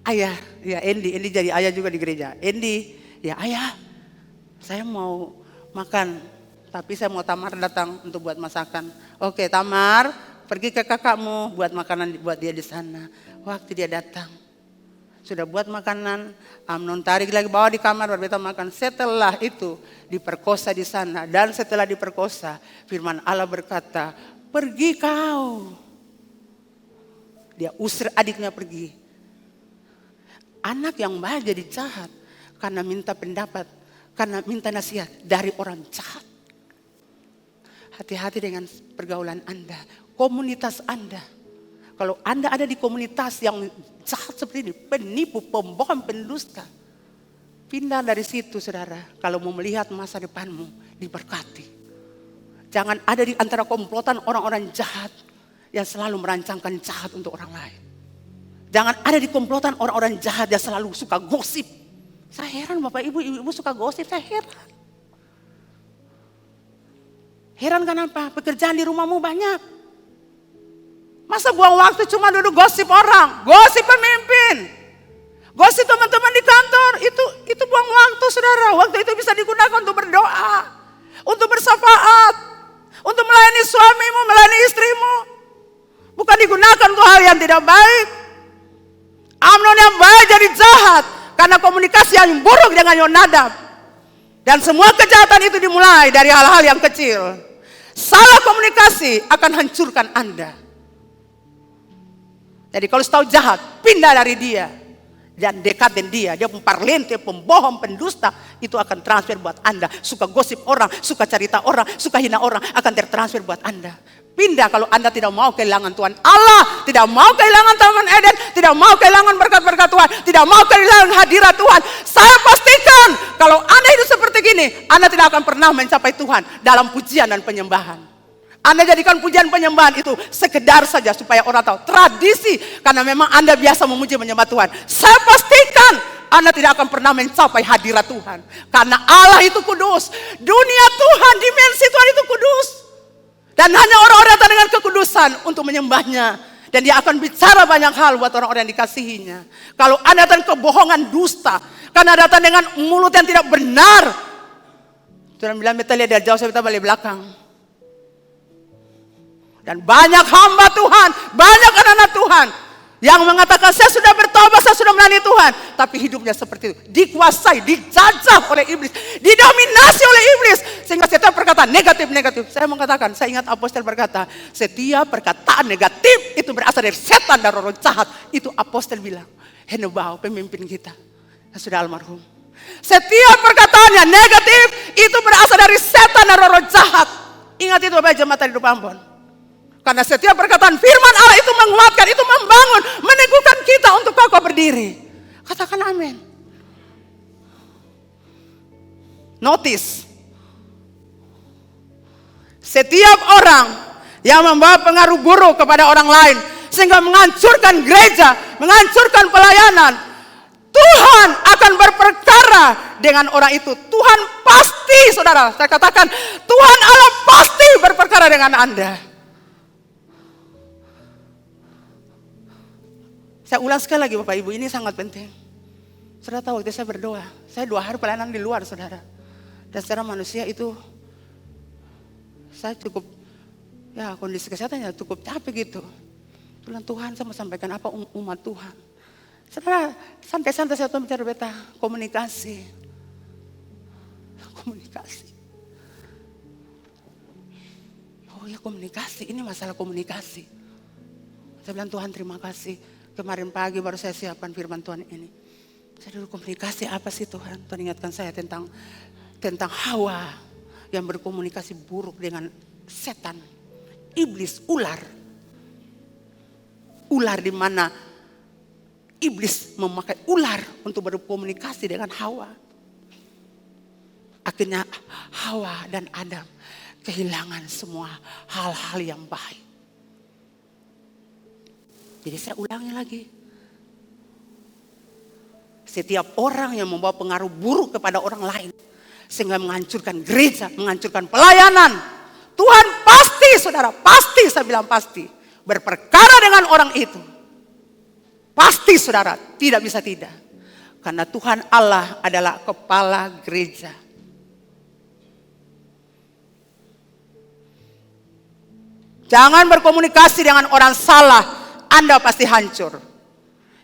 Ayah, ya Endi jadi ayah juga di gereja. Endi, ya ayah, saya mau makan, tapi saya mau Tamar datang untuk buat masakan. Oke Tamar, pergi ke kakakmu buat makanan buat dia di sana. Waktu dia datang, sudah buat makanan, Amnon tarik lagi bawa di kamar baru beta makan. Setelah itu diperkosa di sana, dan setelah diperkosa firman Allah berkata, pergi kau. Dia usir adiknya pergi. Anak yang baik jadi jahat karena minta pendapat, karena minta nasihat dari orang jahat. Hati-hati dengan pergaulan Anda, komunitas Anda. Kalau Anda ada di komunitas yang jahat seperti ini, penipu, pembohong, pendusta, pindah dari situ saudara. Kalau mau melihat masa depanmu diberkati. Jangan ada di antara komplotan orang-orang jahat yang selalu merancangkan jahat untuk orang lain. Jangan ada di komplotan orang-orang jahat yang selalu suka gosip. Saya heran Bapak Ibu, ibu suka gosip, saya heran. Heran kenapa? Pekerjaan di rumahmu banyak. Masa buang waktu cuma duduk gosip orang, gosip pemimpin, gosip teman-teman di kantor, itu buang waktu saudara. Waktu itu bisa digunakan untuk berdoa, untuk bersafaat, untuk melayani suamimu, melayani istrimu. Bukan digunakan untuk hal yang tidak baik. Amnon yang baik jadi jahat karena komunikasi yang buruk dengan Yonadab. Dan semua kejahatan itu dimulai dari hal-hal yang kecil. Salah komunikasi akan hancurkan Anda. Jadi kalau tahu jahat, pindah dari dia. Dan dekatin dia. Dia parlente, pembohong, pendusta. Itu akan transfer buat Anda. Suka gosip orang, suka cerita orang, suka hina orang. Akan tertransfer buat Anda. Pindah kalau Anda tidak mau kehilangan Tuhan Allah. Tidak mau kehilangan Taman Eden. Tidak mau kehilangan berkat-berkat Tuhan. Tidak mau kehilangan hadirat Tuhan. Saya pastikan kalau Anda hidup seperti gini, Anda tidak akan pernah mencapai Tuhan dalam pujian dan penyembahan. Anda jadikan pujian penyembahan itu sekedar saja supaya orang tahu tradisi, karena memang Anda biasa memuji menyembah Tuhan. Saya pastikan Anda tidak akan pernah mencapai hadirat Tuhan, karena Allah itu kudus. Dunia Tuhan, dimensi Tuhan itu kudus, dan hanya orang-orang datang dengan kekudusan untuk menyembahnya. Dan dia akan bicara banyak hal buat orang-orang yang dikasihinya. Kalau Anda datang kebohongan, dusta, karena datang dengan mulut yang tidak benar, Tuhan bilang beta lihat dari jauh, saya beta balik belakang. Dan banyak hamba Tuhan, banyak anak-anak Tuhan yang mengatakan saya sudah bertobat, saya sudah melayani Tuhan. Tapi hidupnya seperti itu, dikuasai, dijajah oleh iblis, didominasi oleh iblis. Sehingga setiap perkataan negatif. Saya mengatakan, saya ingat apostel berkata, setiap perkataan negatif itu berasal dari setan dan roh jahat. Itu apostel bilang, Henobau pemimpin kita yang sudah almarhum. Setiap perkataan yang negatif itu berasal dari setan dan roh jahat. Ingat itu Bapak Jemaat di Ambon. Karena setiap perkataan firman Allah itu menguatkan, itu membangun, meneguhkan kita untuk kokoh berdiri. Katakan amin. Notice. Setiap orang yang membawa pengaruh buruk kepada orang lain, sehingga menghancurkan gereja, menghancurkan pelayanan, Tuhan akan berperkara dengan orang itu. Tuhan pasti, saudara, saya katakan, Tuhan Allah pasti berperkara dengan Anda. Saya ulang sekali lagi Bapak Ibu, ini sangat penting. Saudara tahu waktu saya berdoa, saya 2 hari pelayanan di luar saudara. Dan secara manusia itu, saya cukup, ya kondisi kesehatannya cukup capek gitu. Tuhan saya mau sampaikan apa umat Tuhan. Saudara, santai-santai saya tuh bicara beta, komunikasi. Oh ya komunikasi, ini masalah komunikasi. Saya bilang Tuhan terima kasih. Kemarin pagi baru saya siapkan firman Tuhan ini. Saya dulu komunikasi apa sih Tuhan? Tuhan ingatkan saya tentang Hawa yang berkomunikasi buruk dengan setan, iblis, ular. Ular di mana iblis memakai ular untuk berkomunikasi dengan Hawa. Akhirnya Hawa dan Adam kehilangan semua hal-hal yang baik. Jadi saya ulangi lagi. Setiap orang yang membawa pengaruh buruk kepada orang lain, sehingga menghancurkan gereja, menghancurkan pelayanan, Tuhan pasti, saudara, pasti, saya bilang pasti, berperkara dengan orang itu. Pasti saudara, tidak bisa tidak. Karena Tuhan Allah adalah kepala gereja. Jangan berkomunikasi dengan orang salah, Anda pasti hancur.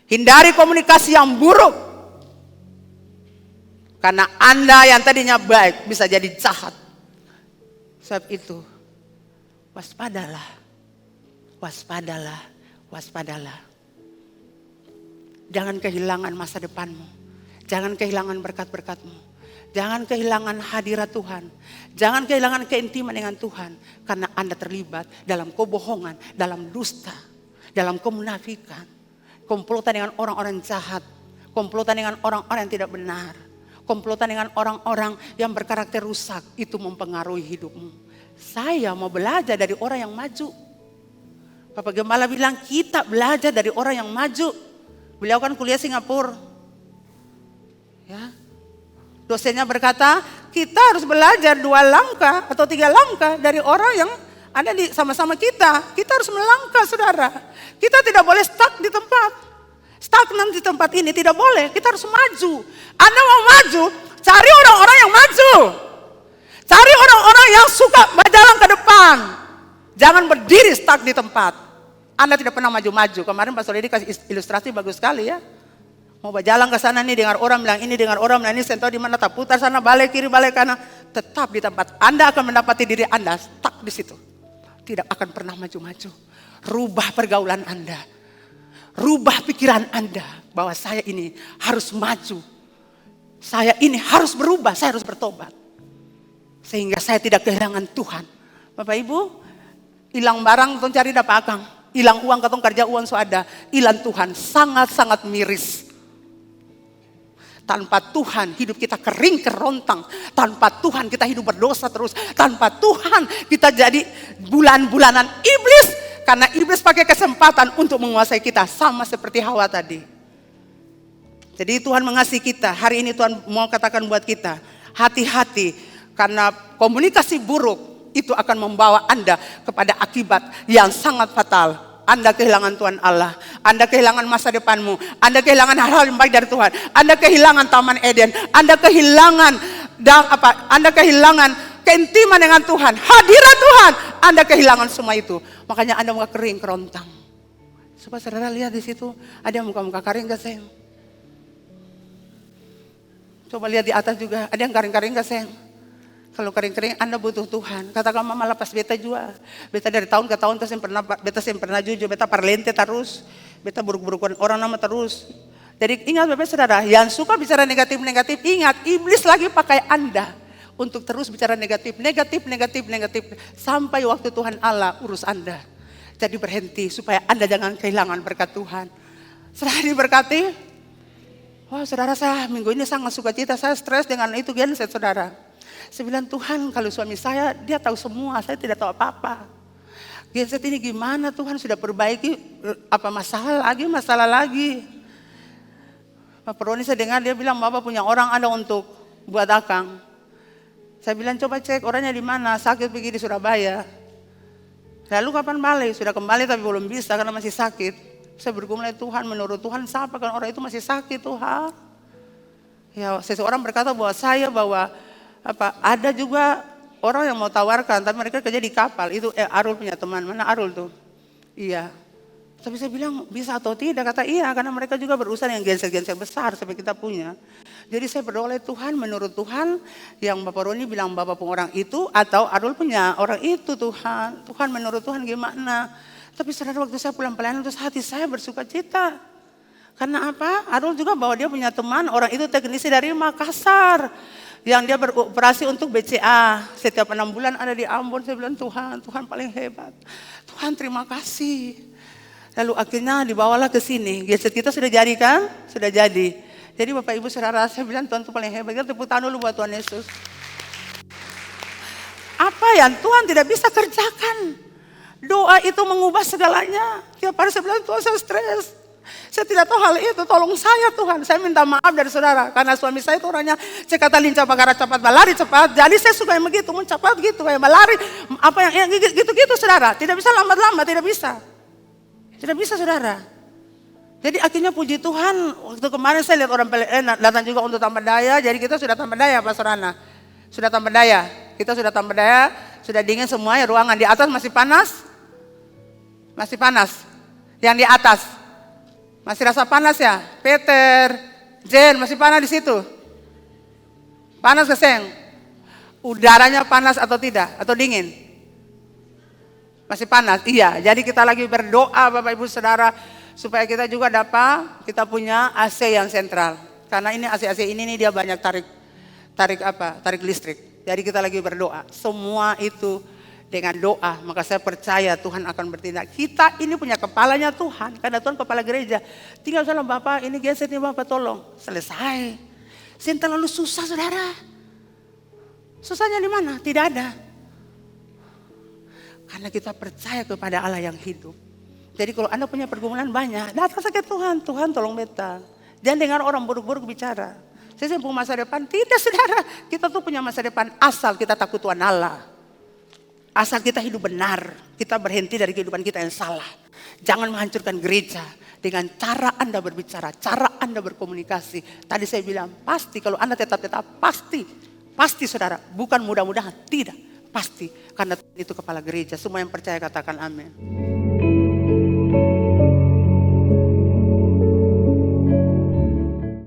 Hindari komunikasi yang buruk. Karena Anda yang tadinya baik bisa jadi jahat. Sebab itu, waspadalah, waspadalah, waspadalah. Jangan kehilangan masa depanmu. Jangan kehilangan berkat-berkatmu. Jangan kehilangan hadirat Tuhan. Jangan kehilangan keintiman dengan Tuhan. Karena Anda terlibat dalam kebohongan, dalam dusta, dalam kemunafikan. Komplotan dengan orang-orang jahat. Komplotan dengan orang-orang yang tidak benar. Komplotan dengan orang-orang yang berkarakter rusak. Itu mempengaruhi hidupmu. Saya mau belajar dari orang yang maju. Bapak Gembala bilang kita belajar dari orang yang maju. Beliau kan kuliah Singapura. Ya. Dosennya berkata kita harus belajar 2 langkah atau 3 langkah dari orang yang ada di sama-sama kita. Kita harus melangkah, saudara. Kita tidak boleh stuck di tempat. Stagnan di tempat ini tidak boleh. Kita harus maju. Anda mau maju, cari orang-orang yang maju. Cari orang-orang yang suka berjalan ke depan. Jangan berdiri stuck di tempat. Anda tidak pernah maju-maju. Kemarin Pak Soledi kasih ilustrasi bagus sekali ya. Mau berjalan ke sana nih, dengar orang bilang ini, dengar orang bilang ini, saya tahu di mana, tak putar sana, balik kiri, balik kanan. Tetap di tempat. Anda akan mendapati diri Anda stuck di situ. Tidak akan pernah maju-maju. Rubah pergaulan Anda. Rubah pikiran Anda bahwa saya ini harus maju. Saya ini harus berubah, saya harus bertobat. Sehingga saya tidak kehilangan Tuhan. Bapak Ibu, hilang barang tong cari dapat akang. Hilang uang katong kerja uang so ada. Hilang Tuhan sangat-sangat miris. Tanpa Tuhan hidup kita kering kerontang. Tanpa Tuhan kita hidup berdosa terus. Tanpa Tuhan kita jadi bulan-bulanan iblis. Karena iblis pakai kesempatan untuk menguasai kita. Sama seperti Hawa tadi. Jadi Tuhan mengasihi kita. Hari ini Tuhan mau katakan buat kita. Hati-hati. Karena komunikasi buruk itu akan membawa Anda kepada akibat yang sangat fatal. Anda kehilangan Tuhan Allah. Anda kehilangan masa depanmu. Anda kehilangan hal-hal yang baik dari Tuhan. Anda kehilangan Taman Eden. Anda kehilangan Anda kehilangan keintiman dengan Tuhan. Hadirat Tuhan. Anda kehilangan semua itu. Makanya Anda muka kering kerontang. Coba saudara lihat di situ. Ada yang muka-muka kering gak sayang? Coba lihat di atas juga. Ada yang kering-kering gak sayang? Kalau kering-kering Anda butuh Tuhan. Katakan mama lepas beta juga. Beta dari tahun ke tahun beta pernah jujur. Beta parlente terus. Beta buruk-burukan orang nama terus. Jadi ingat Bapak Saudara. Yang suka bicara negatif-negatif. Ingat iblis lagi pakai Anda. Untuk terus bicara negatif. Sampai waktu Tuhan Allah urus Anda. Jadi berhenti supaya Anda jangan kehilangan berkat Tuhan. Setelah diberkati. Wah saudara saya minggu ini sangat sukacita. Saya stres dengan itu genset saudara. Saya bilang Tuhan kalau suami saya dia tahu semua, saya tidak tahu apa-apa. Genset ini gimana Tuhan sudah perbaiki apa masalah lagi. Pak Peroni saya dengar dia bilang Bapak punya orang ada untuk buat akang. Saya bilang coba cek orangnya di mana, sakit pergi di Surabaya. Lalu kapan balik? Sudah kembali tapi belum bisa karena masih sakit. Saya bergumul Tuhan menurut Tuhan siapa kan orang itu masih sakit Tuhan. Ya seseorang berkata bahwa ada juga orang yang mau tawarkan tapi mereka kerja di kapal. Itu Arul punya teman. Mana Arul tuh? Iya. Tapi saya bilang bisa atau tidak? Kata iya karena mereka juga berusaha yang genser-genser besar sampai kita punya. Jadi saya berdoa oleh Tuhan menurut Tuhan yang Bapak Roni bilang Bapak pun orang itu atau Arul punya orang itu Tuhan. Tuhan menurut Tuhan gimana? Tapi saudara waktu saya pulang pelayanan terus hati saya bersuka cita. Karena apa? Arul juga bahwa dia punya teman orang itu teknisi dari Makassar. Yang dia beroperasi untuk BCA. Setiap 6 bulan ada di Ambon. Saya bilang Tuhan paling hebat. Tuhan terima kasih. Lalu akhirnya dibawalah ke sini. Gadget kita sudah jadi kan? Sudah jadi. Jadi Bapak Ibu saudara saya bilang Tuhan itu paling hebat. Kita tepuk tangan dulu buat Tuhan Yesus. Apa yang Tuhan tidak bisa kerjakan? Doa itu mengubah segalanya. Tiap hari saya bilang Tuhan saya stres. Saya tidak tahu hal itu, tolong saya Tuhan. Saya minta maaf dari saudara. Karena suami saya itu orangnya cekata lincah bagara cepat, balari cepat. Jadi saya suka yang begitu, cepat gitu, kayak balari. Apa yang gitu-gitu saudara. Tidak bisa lambat-lambat, tidak bisa. Tidak bisa saudara. Jadi akhirnya puji Tuhan, waktu kemarin saya lihat orang datang juga untuk tambah daya. Jadi kita sudah tambah daya Pak Sorana. Sudah tambah daya. Kita sudah tambah daya, sudah dingin semua ya ruangan. Di atas masih panas. Masih panas. Yang di atas. Masih rasa panas ya? Peter, Jen, masih panas di situ? Panas ke Seng? Udaranya panas atau tidak? Atau dingin? Masih panas? Iya, jadi kita lagi berdoa Bapak Ibu Saudara supaya kita juga dapat, kita punya AC yang sentral. Karena ini AC ini nih dia banyak tarik listrik. Jadi kita lagi berdoa. Semua itu dengan doa, maka saya percaya Tuhan akan bertindak. Kita ini punya kepalanya Tuhan, karena Tuhan kepala gereja. Tinggal salam Bapak, ini geser nih Bapak tolong. Selesai. Yang terlalu susah saudara. Susahnya di mana? Tidak ada. Karena kita percaya kepada Allah yang hidup. Jadi kalau Anda punya pergumulan banyak, datang saja ke Tuhan. Tuhan tolong beta. Jangan dengar orang buruk-buruk bicara. Saya punya masa depan. Tidak saudara. Kita tuh punya masa depan asal kita takut Tuhan Allah. Asal kita hidup benar, kita berhenti dari kehidupan kita yang salah. Jangan menghancurkan gereja dengan cara Anda berbicara, cara Anda berkomunikasi. Tadi saya bilang pasti kalau Anda tetap pasti saudara. Bukan mudah-mudahan, tidak, pasti. Karena itu kepala gereja, semua yang percaya katakan amin.